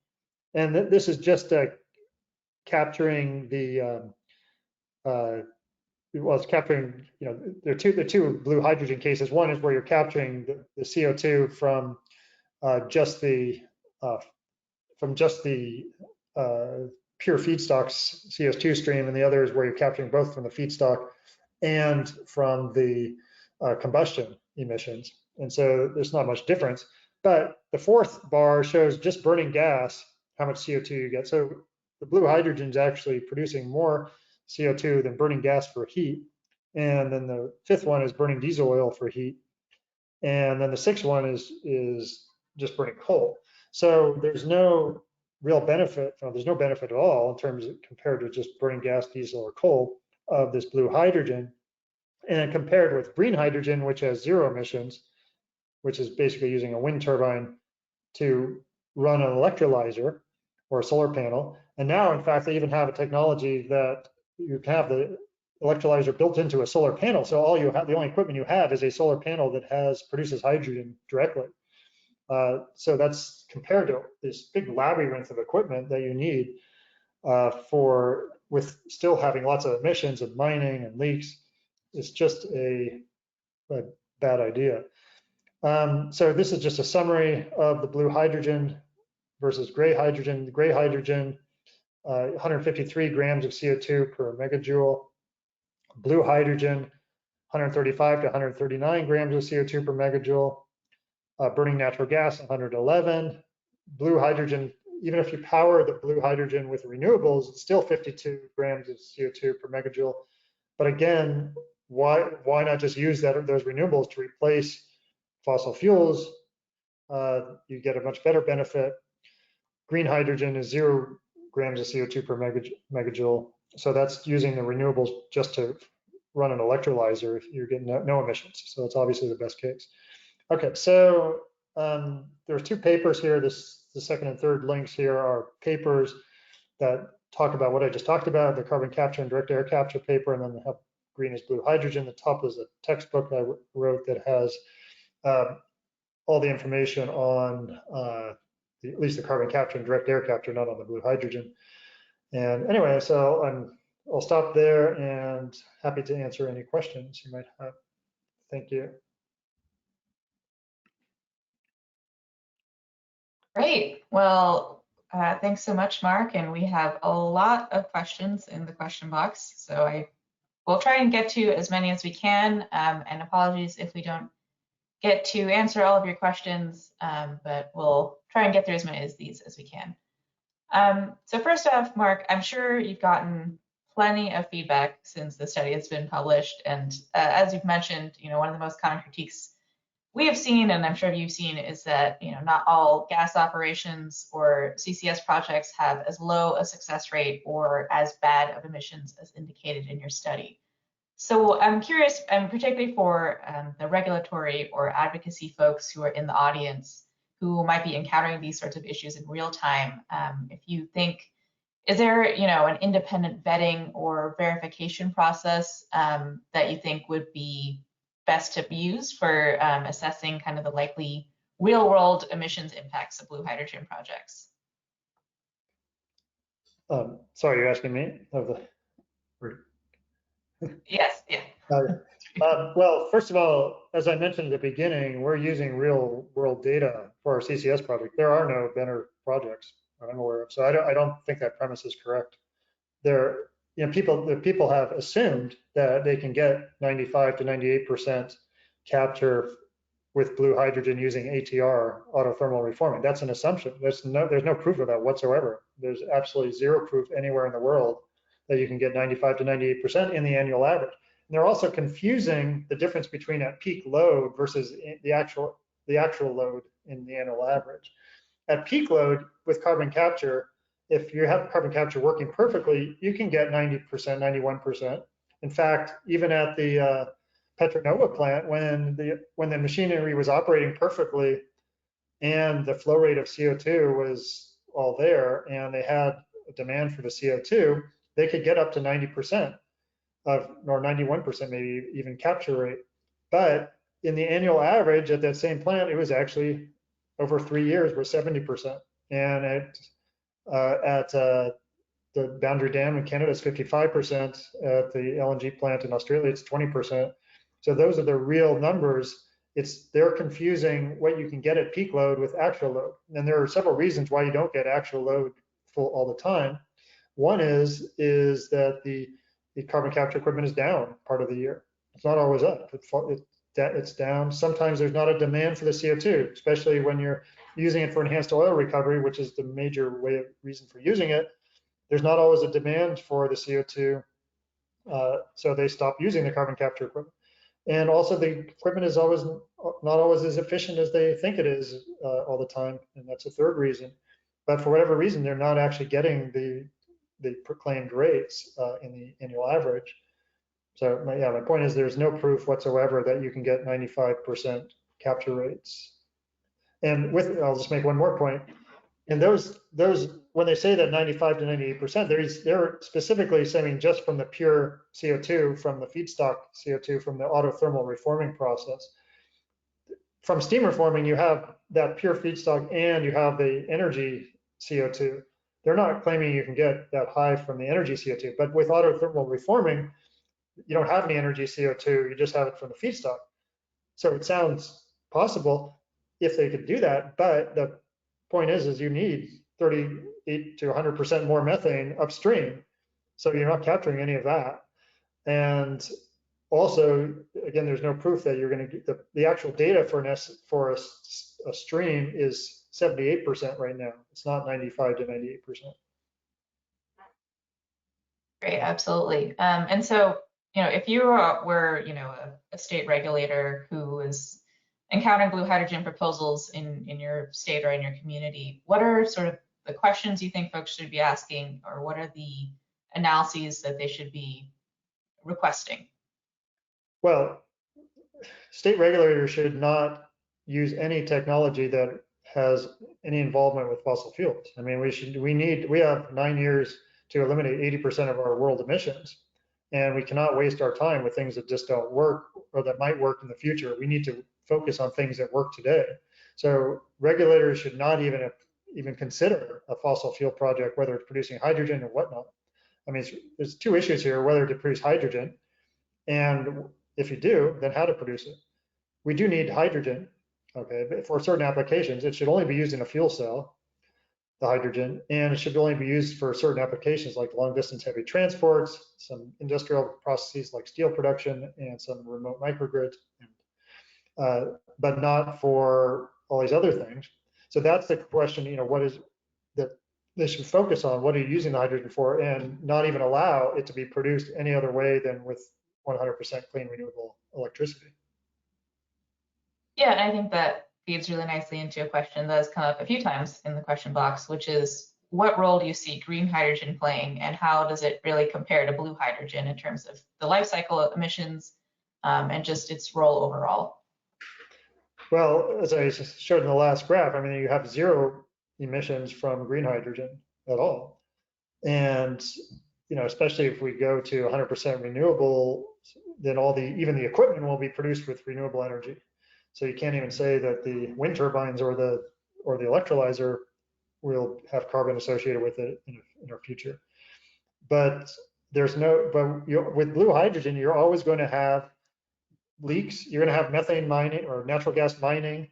And this is just capturing the, it's capturing, there are two blue hydrogen cases. One is where you're capturing the CO2 from just the pure feedstocks CO2 stream, and the other is where you're capturing both from the feedstock and from the combustion emissions. And so there's not much difference. But the fourth bar shows just burning gas, how much CO2 you get. So the blue hydrogen is actually producing more CO2 than burning gas for heat. And then the fifth one is burning diesel oil for heat. And then the sixth one is just burning coal. So there's no real benefit, there's no benefit at all in terms of compared to just burning gas, diesel, or coal of this blue hydrogen. And compared with green hydrogen, which has zero emissions, which is basically using a wind turbine to run an electrolyzer or a solar panel. And now, in fact, they even have a technology that you can have the electrolyzer built into a solar panel. So the only equipment you have is a solar panel that produces hydrogen directly. So that's compared to this big labyrinth of equipment that you need with still having lots of emissions and mining and leaks. It's just a bad idea. So this is just a summary of the blue hydrogen versus gray hydrogen. The gray hydrogen, 153 grams of CO2 per megajoule. Blue hydrogen, 135 to 139 grams of CO2 per megajoule. Burning natural gas, 111. Blue hydrogen, even if you power the blue hydrogen with renewables, it's still 52 grams of CO2 per megajoule. But again, why not just use those renewables to replace fossil fuels? You get a much better benefit. Green hydrogen is 0 grams of CO2 per megajoule. So that's using the renewables just to run an electrolyzer. You're getting no emissions. So it's obviously the best case. Okay, so there's two papers here. The second and third links here are papers that talk about what I just talked about, the carbon capture and direct air capture paper, and then the green is blue hydrogen. The top is a textbook I wrote that has all the information on at least the carbon capture and direct air capture, not on the blue hydrogen. And anyway, so I'll stop there and happy to answer any questions you might have. Thank you. Great. Well, thanks so much, Mark. And we have a lot of questions in the question box. So we'll try and get to as many as we can. And apologies if we don't get to answer all of your questions, but we'll try and get through as many of these as we can. So first off, Mark, I'm sure you've gotten plenty of feedback since the study has been published. And as you've mentioned, one of the most common critiques we have seen, and I'm sure you've seen, is that not all gas operations or CCS projects have as low a success rate or as bad of emissions as indicated in your study. So I'm curious, particularly for the regulatory or advocacy folks who are in the audience who might be encountering these sorts of issues in real time, if you think, is there, an independent vetting or verification process that you think would be best to use for assessing kind of the likely real-world emissions impacts of blue hydrogen projects? Sorry, you're asking me? Yes, yeah. Well, first of all, as I mentioned at the beginning, we're using real world data for our CCS project. There are no better projects that I'm aware of. So I don't think that premise is correct. People have assumed that they can get 95 to 98% capture with blue hydrogen using ATR, autothermal reforming. That's an assumption. There's no proof of that whatsoever. There's absolutely zero proof anywhere in the world that you can get 95 to 98% in the annual average. And they're also confusing the difference between at peak load versus the actual load in the annual average. At peak load with carbon capture, if you have carbon capture working perfectly, you can get 90%, 91%. In fact, even at the Petronova plant, when the machinery was operating perfectly and the flow rate of CO2 was all there and they had a demand for the CO2, they could get up to 90% or 91% maybe even capture rate. But in the annual average at that same plant, it was actually over 3 years was 70%. And at the Boundary Dam in Canada, it's 55%. At the LNG plant in Australia, it's 20%. So those are the real numbers. They're confusing what you can get at peak load with actual load. And there are several reasons why you don't get actual load full all the time. One is that the carbon capture equipment is down part of the year. It's not always up. It's down. Sometimes there's not a demand for the CO2, especially when you're using it for enhanced oil recovery, which is the major reason for using it. There's not always a demand for the CO2, so they stop using the carbon capture equipment. And also the equipment is not always as efficient as they think it is all the time, and that's a third reason. But for whatever reason, they're not actually getting the proclaimed rates in the annual average. So my point is there's no proof whatsoever that you can get 95% capture rates. And I'll just make one more point. And those when they say that 95 to 98%, they're specifically saying just from the pure CO2, from the feedstock CO2, from the autothermal reforming process. From steam reforming, you have that pure feedstock and you have the energy CO2. They're not claiming you can get that high from the energy CO2, but with autothermal reforming, you don't have any energy CO2, you just have it from the feedstock. So it sounds possible if they could do that, but the point is you need 38 to 100% more methane upstream. So you're not capturing any of that. And also, again, there's no proof that you're going to get the actual data for a stream is 78% right now. It's not 95 to 98%. Great, absolutely. And so, if you were, a state regulator who is encountering blue hydrogen proposals in your state or in your community, what are sort of the questions you think folks should be asking, or what are the analyses that they should be requesting? Well, state regulators should not use any technology that has any involvement with fossil fuels. I mean, we have 9 years to eliminate 80% of our world emissions, and we cannot waste our time with things that just don't work or that might work in the future. We need to focus on things that work today. So regulators should not even consider a fossil fuel project, whether it's producing hydrogen or whatnot. I mean, there's two issues here: whether to produce hydrogen, and if you do, then how to produce it. We do need hydrogen, okay, but for certain applications. It should only be used in a fuel cell, the hydrogen, and it should only be used for certain applications like long distance heavy transports, some industrial processes like steel production, and some remote microgrids, but not for all these other things. So that's the question, what is that they should focus on? What are you using the hydrogen for, and not even allow it to be produced any other way than with 100% clean renewable electricity. Yeah, and I think that feeds really nicely into a question that has come up a few times in the question box, which is what role do you see green hydrogen playing, and how does it really compare to blue hydrogen in terms of the life cycle of emissions and just its role overall? Well, as I showed in the last graph, I mean, you have zero emissions from green hydrogen at all. And, especially if we go to 100% renewable, then even the equipment will be produced with renewable energy. So you can't even say that the wind turbines or the electrolyzer will have carbon associated with it in our future. But with blue hydrogen, you're always going to have leaks. You're going to have methane mining or natural gas mining,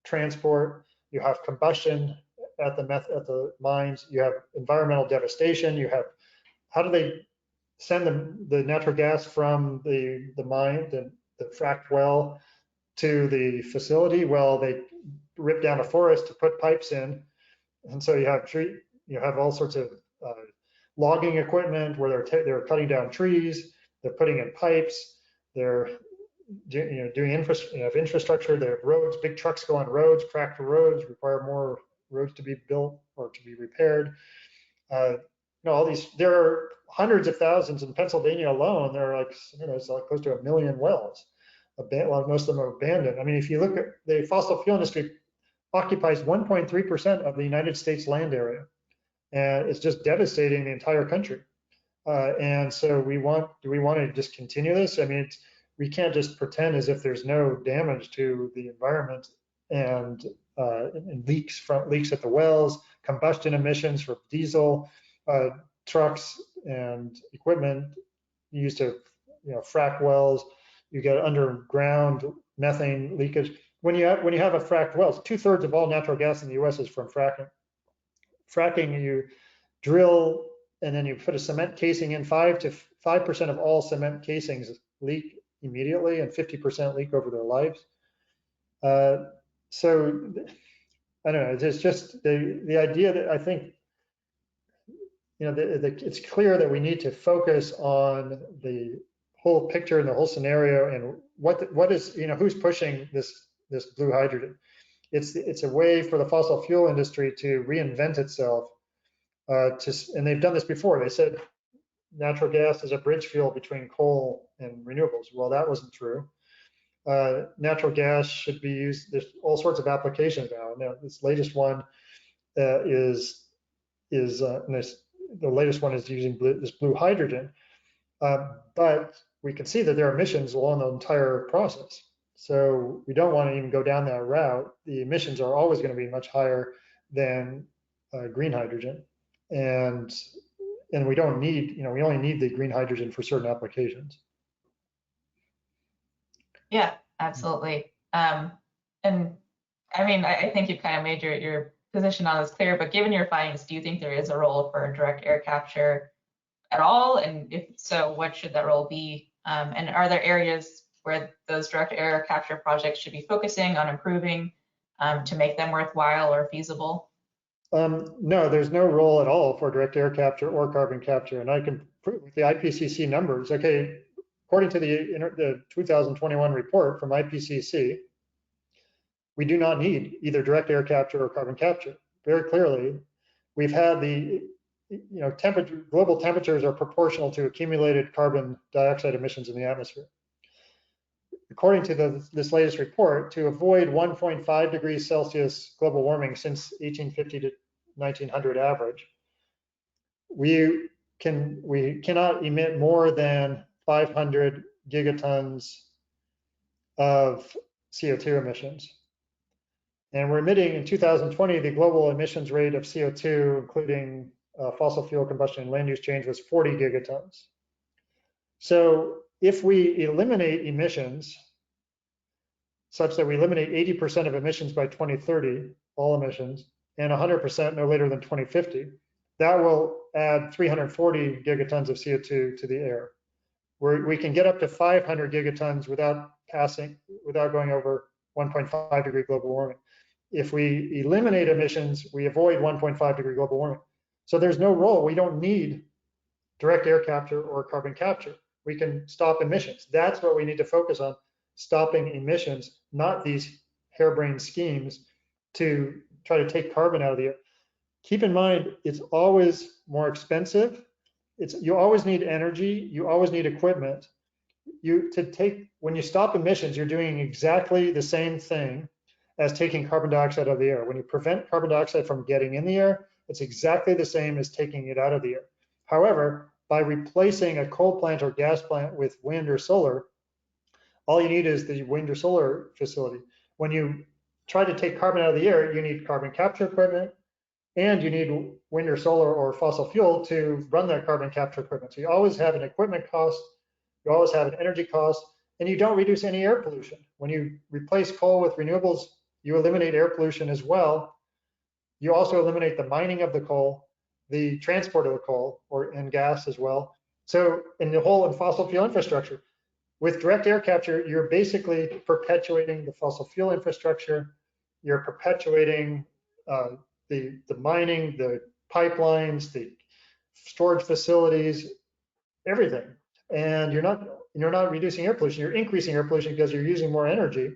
transport. You have combustion at the mines. You have environmental devastation. You have, how do they send the natural gas from the mine, the fracked well, to the facility? Well, they rip down a forest to put pipes in, and so you have all sorts of logging equipment where they're cutting down trees, they're putting in pipes, they're doing infrastructure. They have roads, big trucks go on roads, cracked roads require more roads to be built or to be repaired. There are hundreds of thousands in Pennsylvania alone. There are it's like close to 1 million wells. Most of them are abandoned. I mean, if you look at the fossil fuel industry, occupies 1.3% of the United States land area, and it's just devastating the entire country. And so do we want to just continue this? I mean, we can't just pretend as if there's no damage to the environment and leaks at the wells, combustion emissions from diesel, trucks and equipment used to frack wells. You get underground methane leakage. When you have a fracked well, 2/3 of all natural gas in the U.S. is from fracking. Fracking, you drill and then you put a cement casing in. 5% of all cement casings leak immediately, and 50% leak over their lives. So I don't know. It's just the idea that I think it's clear that we need to focus on the whole picture and the whole scenario, and what is who's pushing this blue hydrogen. It's a way for the fossil fuel industry to reinvent itself. And they've done this before. They said natural gas is a bridge fuel between coal and renewables. Well, that wasn't true. Natural gas should be used. There's all sorts of applications now. Now this latest one the latest one is using this blue hydrogen. But we can see that there are emissions along the entire process. So we don't want to even go down that route. The emissions are always going to be much higher than green hydrogen, and we don't need, we only need the green hydrogen for certain applications. Yeah, absolutely. And I mean, I think you've kind of made your position on this clear, but given your findings, do you think there is a role for direct air capture at all? And if so, what should that role be? And are there areas where those direct air capture projects should be focusing on improving to make them worthwhile or feasible? No, there's no role at all for direct air capture or carbon capture. And I can prove with the IPCC numbers. Okay, according to the 2021 report from IPCC, we do not need either direct air capture or carbon capture. Very clearly, we've had global temperatures are proportional to accumulated carbon dioxide emissions in the atmosphere. According to this latest report, to avoid 1.5 degrees Celsius global warming since 1850 to 1900 average, we cannot emit more than 500 gigatons of CO2 emissions. And we're emitting in 2020, the global emissions rate of CO2, including fossil fuel combustion and land use change, was 40 gigatons. So if we eliminate emissions, such that we eliminate 80% of emissions by 2030, all emissions, and 100% no later than 2050, that will add 340 gigatons of CO2 to the air. We can get up to 500 gigatons without going over 1.5 degree global warming. If we eliminate emissions, we avoid 1.5 degree global warming. So there's no role. We don't need direct air capture or carbon capture. We can stop emissions. That's what we need to focus on, stopping emissions, not these harebrained schemes to try to take carbon out of the air. keep in mind, it's always more expensive. You always need energy, you always need equipment. When you stop emissions, you're doing exactly the same thing as taking carbon dioxide out of the air. When you prevent carbon dioxide from getting in the air, it's exactly the same as taking it out of the air. However, by replacing a coal plant or gas plant with wind or solar, all you need is the wind or solar facility. When you try to take carbon out of the air, you need carbon capture equipment, and you need wind or solar or fossil fuel to run that carbon capture equipment. So you always have an equipment cost, you always have an energy cost, and you don't reduce any air pollution. When you replace coal with renewables, you eliminate air pollution as well. You also eliminate the mining of the coal, the transport of the coal, and gas as well. So in the whole fossil fuel infrastructure, with direct air capture, you're basically perpetuating the fossil fuel infrastructure. You're perpetuating the mining, the pipelines, the storage facilities, everything. And you're not reducing air pollution. You're increasing air pollution because you're using more energy.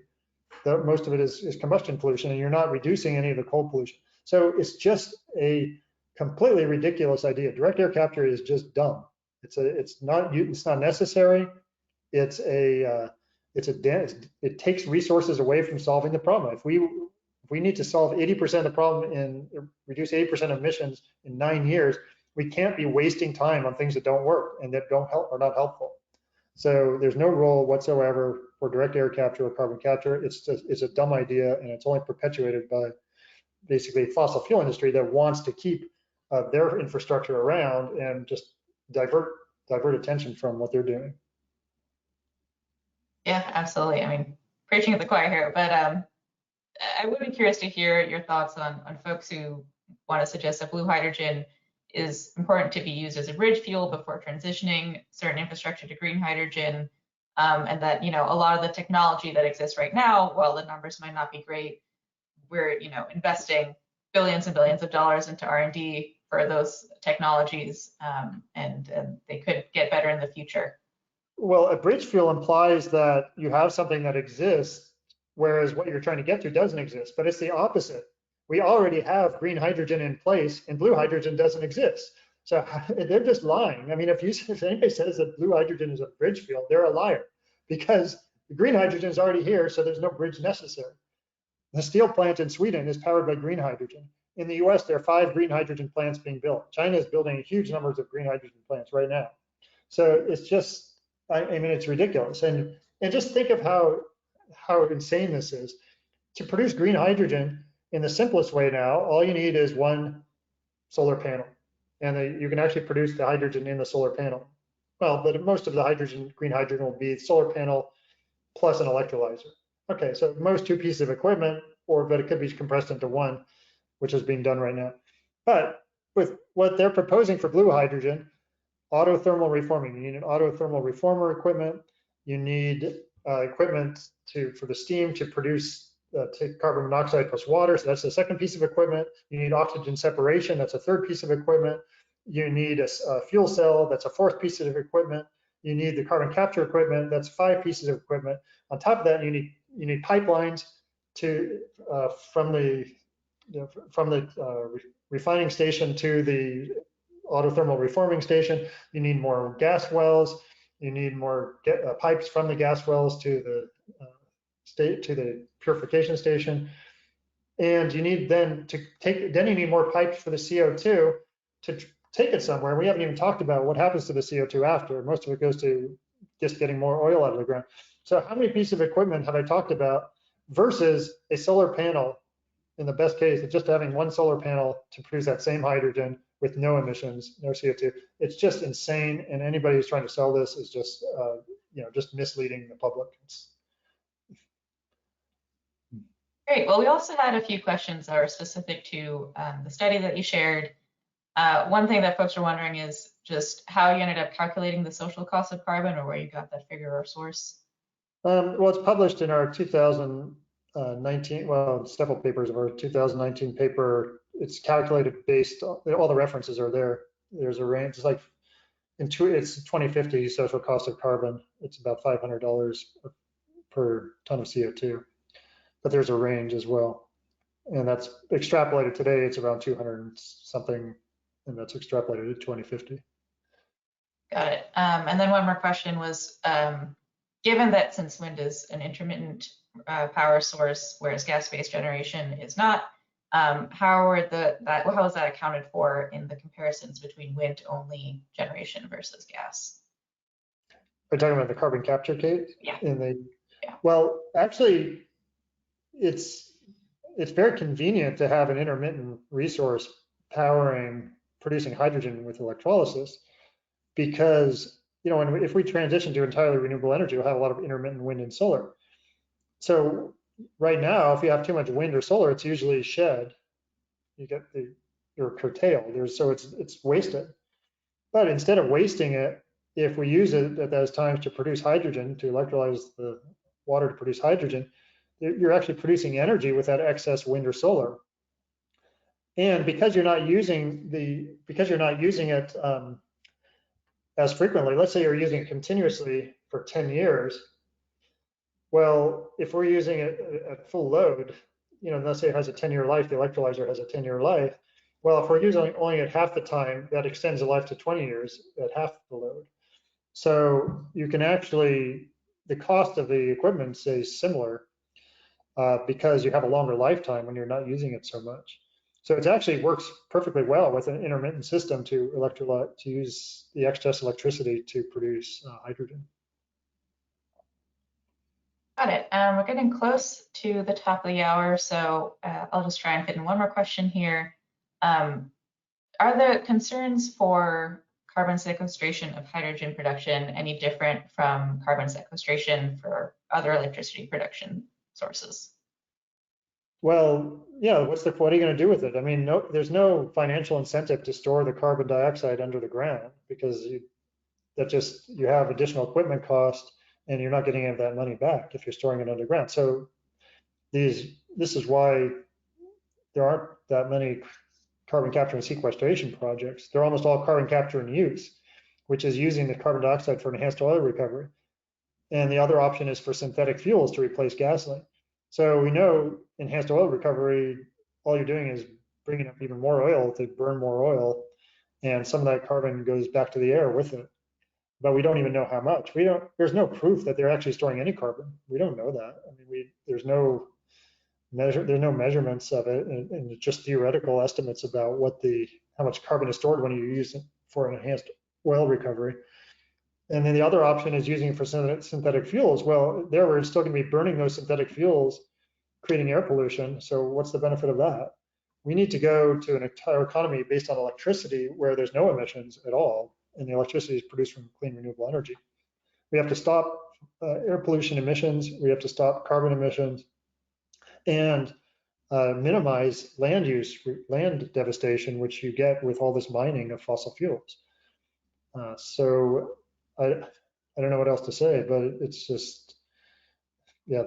Most of it is combustion pollution, and you're not reducing any of the coal pollution. So it's just a completely ridiculous idea. Direct air capture is just dumb. It's not necessary. It takes resources away from solving the problem. If we need to solve 80% of the problem and reduce 80% of emissions in 9 years, we can't be wasting time on things that don't work and that don't help or not helpful. So there's no role whatsoever for direct air capture or carbon capture. It's a dumb idea, and it's only perpetuated by basically fossil fuel industry that wants to keep their infrastructure around and just divert attention from what they're doing. Yeah, absolutely. I mean, preaching at the choir here, but I would be curious to hear your thoughts on folks who want to suggest that blue hydrogen is important to be used as a bridge fuel before transitioning certain infrastructure to green hydrogen, and that a lot of the technology that exists right now, while the numbers might not be great, we're investing billions and billions of dollars into R&D for those technologies, and they could get better in the future. Well, a bridge fuel implies that you have something that exists, whereas what you're trying to get to doesn't exist, but it's the opposite. We already have green hydrogen in place and blue hydrogen doesn't exist. So they're just lying. I mean, if anybody says that blue hydrogen is a bridge fuel, they're a liar, because the green hydrogen is already here, so there's no bridge necessary. The steel plant in Sweden is powered by green hydrogen. In the US, there are 5 green hydrogen plants being built. China is building huge numbers of green hydrogen plants right now. So it's just, I mean, it's ridiculous. And just think of how insane this is. To produce green hydrogen in the simplest way now, all you need is one solar panel. And you can actually produce the hydrogen in the solar panel. Well, but most of the green hydrogen will be solar panel plus an electrolyzer. Okay, so most 2 pieces of equipment, but it could be compressed into one, which is being done right now. But with what they're proposing for blue hydrogen, autothermal reforming. You need an autothermal reformer equipment. You need equipment for the steam to produce take carbon monoxide plus water. So that's the second piece of equipment. You need oxygen separation. That's a third piece of equipment. You need a fuel cell. That's a fourth piece of equipment. You need the carbon capture equipment. That's 5 pieces of equipment. On top of that, you need pipelines from the refining station to the autothermal reforming station. You need more gas wells. You need more pipes from the gas wells to the purification station. And you need then you need more pipes for the CO2 to take it somewhere. We haven't even talked about what happens to the CO2 after. Most of it goes to just getting more oil out of the ground. So how many pieces of equipment have I talked about versus a solar panel? In the best case, it's just having one solar panel to produce that same hydrogen with no emissions, no CO2. It's just insane, and anybody who's trying to sell this is just, just misleading the public. Great. Well, we also had a few questions that are specific to the study that you shared. One thing that folks are wondering is just how you ended up calculating the social cost of carbon, or where you got that figure or source. Well, it's published in our 2019, several papers of our 2019 paper. It's calculated based on, all the references are there. There's a range. It's like it's 2050 social cost of carbon. It's about $500 per ton of CO2, but there's a range as well. And that's extrapolated today, it's around 200 and something, and that's extrapolated to 2050. Got it. And then one more question was, given that since wind is an intermittent power source, whereas gas-based generation is not, how is that accounted for in the comparisons between wind-only generation versus gas? Are you talking about the carbon capture case? Yeah. Well, actually, it's very convenient to have an intermittent resource producing hydrogen with electrolysis, because if we transition to entirely renewable energy, we'll have a lot of intermittent wind and solar. So right now, if you have too much wind or solar, it's usually shed. You're curtailed. So it's wasted. But instead of wasting it, if we use it at those times to produce hydrogen, to electrolyze the water to produce hydrogen, you're actually producing energy with that excess wind or solar. And because you're not using it as frequently, let's say you're using it continuously for 10 years. Well, if we're using it at full load, let's say it has a 10-year life, the electrolyzer has a 10-year life. Well, if we're using only at half the time, that extends the life to 20 years at half the load. So you can actually, the cost of the equipment stays similar because you have a longer lifetime when you're not using it so much. So it actually works perfectly well with an intermittent system to use the excess electricity to produce hydrogen. Got it. We're getting close to the top of the hour, so I'll just try and fit in one more question here. Are the concerns for carbon sequestration of hydrogen production any different from carbon sequestration for other electricity production sources? Well, yeah, what are you going to do with it? I mean, there's no financial incentive to store the carbon dioxide under the ground, because you have additional equipment cost, and you're not getting any of that money back if you're storing it underground. So this is why there aren't that many carbon capture and sequestration projects. They're almost all carbon capture and use, which is using the carbon dioxide for enhanced oil recovery. And the other option is for synthetic fuels to replace gasoline. So we know enhanced oil recovery, all you're doing is bringing up even more oil to burn more oil, and some of that carbon goes back to the air with it. But we don't even know how much. There's no proof that they're actually storing any carbon. We don't know that. I mean, there's no measurements of it, and just theoretical estimates about how much carbon is stored when you use it for an enhanced oil recovery. And then the other option is using it for synthetic fuels. Well, there we're still going to be burning those synthetic fuels, creating air pollution. So what's the benefit of that? We need to go to an entire economy based on electricity where there's no emissions at all, and the electricity is produced from clean renewable energy. We have to stop air pollution emissions. We have to stop carbon emissions, and minimize land devastation, which you get with all this mining of fossil fuels. So I don't know what else to say, but it's just, yeah,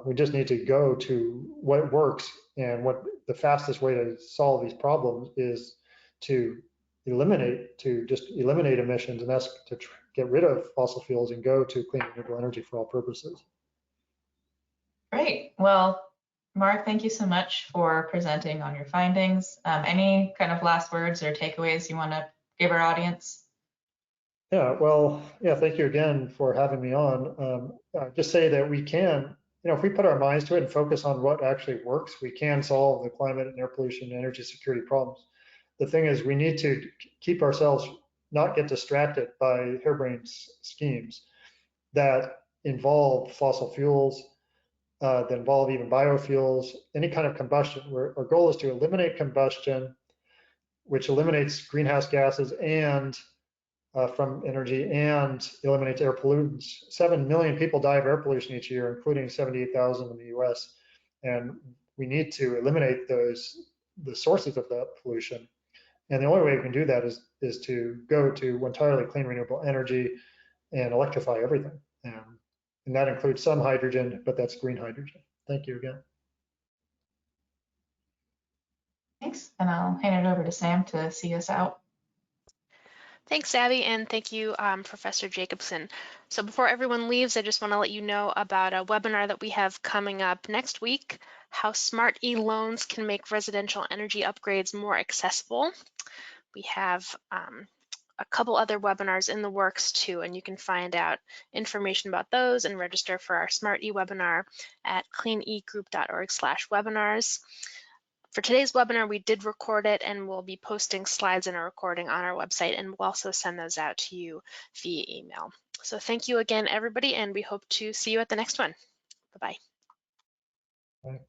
we just need to go to what works, and what the fastest way to solve these problems is to just eliminate emissions, and that's to get rid of fossil fuels and go to clean renewable energy for all purposes. Great. Well, Mark, thank you so much for presenting on your findings. Any kind of last words or takeaways you want to give our audience? Yeah, well, yeah, thank you again for having me on. Just say that we can, if we put our minds to it and focus on what actually works, we can solve the climate and air pollution and energy security problems. The thing is, we need to keep ourselves, not get distracted by harebrained schemes that involve fossil fuels, that involve even biofuels, any kind of combustion. Our goal is to eliminate combustion, which eliminates greenhouse gases and from energy, and eliminates air pollutants. 7 million people die of air pollution each year, including 78,000 in the US. And we need to eliminate the sources of that pollution. And the only way we can do that is to go to entirely clean renewable energy and electrify everything. And that includes some hydrogen, but that's green hydrogen. Thank you again. Thanks, and I'll hand it over to Sam to see us out. Thanks, Abby, and thank you, Professor Jacobson. So before everyone leaves, I just want to let you know about a webinar that we have coming up next week, how smart e-loans can make residential energy upgrades more accessible. We have a couple other webinars in the works too, and you can find out information about those and register for our Smart e-webinar at cleanegroup.org/webinars. For today's webinar, we did record it, and we'll be posting slides and a recording on our website, and we'll also send those out to you via email. So thank you again, everybody, and we hope to see you at the next one. Bye-bye. Bye.